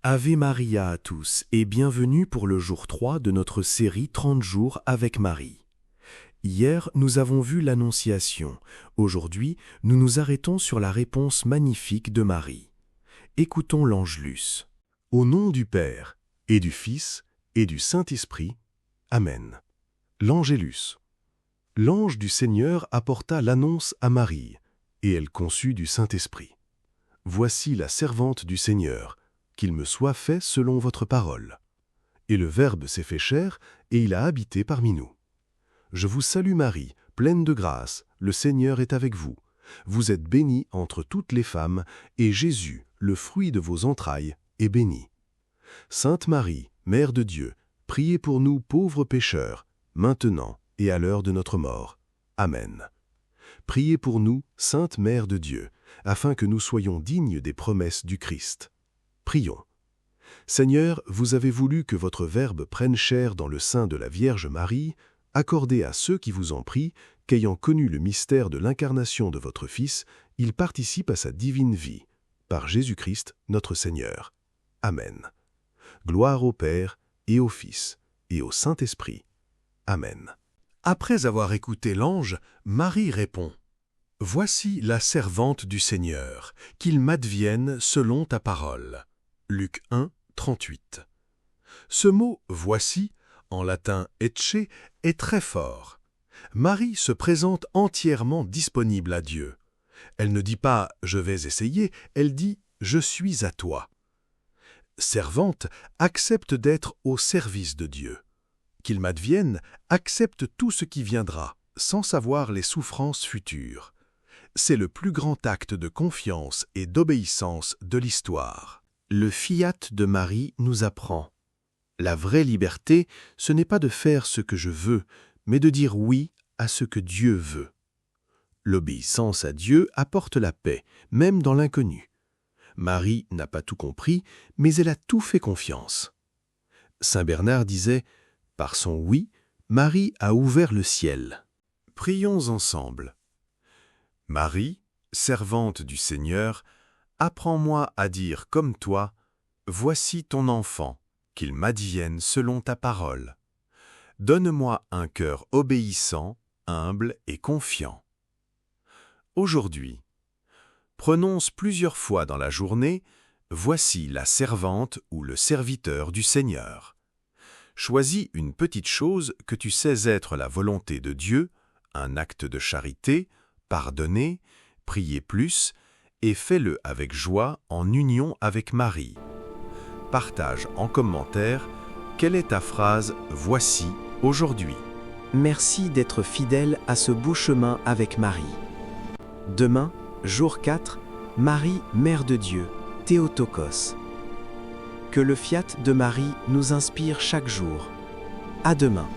Ave Maria à tous et bienvenue pour le jour 3 de notre série 30 jours avec Marie. Hier, nous avons vu l'Annonciation. Aujourd'hui, nous nous arrêtons sur la réponse magnifique de Marie. Écoutons l'Angelus. Au nom du Père, et du Fils, et du Saint-Esprit. Amen. L'Angélus. L'ange du Seigneur apporta l'annonce à Marie, et elle conçut du Saint-Esprit. Voici la servante du Seigneur, qu'il me soit fait selon votre parole. Et le Verbe s'est fait chair, et il a habité parmi nous. Je vous salue Marie, pleine de grâce, le Seigneur est avec vous. Vous êtes bénie entre toutes les femmes, et Jésus, le fruit de vos entrailles, est béni. Sainte Marie, Mère de Dieu, priez pour nous pauvres pécheurs, maintenant et à l'heure de notre mort. Amen. Priez pour nous, Sainte Mère de Dieu, afin que nous soyons dignes des promesses du Christ. Prions. Seigneur, vous avez voulu que votre Verbe prenne chair dans le sein de la Vierge Marie. Accordez à ceux qui vous en prient qu'ayant connu le mystère de l'incarnation de votre Fils, ils participent à sa divine vie. Par Jésus-Christ, notre Seigneur. Amen. Gloire au Père, et au Fils, et au Saint-Esprit. Amen. Après avoir écouté l'ange, Marie répond : « Voici la servante du Seigneur, qu'il m'advienne selon ta parole. » Luc 1, 38. Ce mot « voici », en latin « ecce », est très fort. Marie se présente entièrement disponible à Dieu. Elle ne dit pas « je vais essayer », elle dit « je suis à toi ». Servante accepte d'être au service de Dieu. Qu'il m'advienne accepte tout ce qui viendra, sans savoir les souffrances futures. C'est le plus grand acte de confiance et d'obéissance de l'histoire. Le fiat de Marie nous apprend. La vraie liberté, ce n'est pas de faire ce que je veux, mais de dire oui à ce que Dieu veut. L'obéissance à Dieu apporte la paix, même dans l'inconnu. Marie n'a pas tout compris, mais elle a tout fait confiance. Saint Bernard disait « Par son oui, Marie a ouvert le ciel ». Prions ensemble. Marie, servante du Seigneur, apprends-moi à dire comme toi, « Voici ton enfant, qu'il m'advienne selon ta parole. » Donne-moi un cœur obéissant, humble et confiant. Aujourd'hui, prononce plusieurs fois dans la journée « Voici la servante ou le serviteur du Seigneur ». Choisis une petite chose que tu sais être la volonté de Dieu, un acte de charité, pardonner, prier plus, et fais-le avec joie en union avec Marie. Partage en commentaire quelle est ta phrase « Voici » aujourd'hui. Merci d'être fidèle à ce beau chemin avec Marie. Demain, jour 4, Marie, Mère de Dieu, Théotokos. Que le fiat de Marie nous inspire chaque jour. À demain.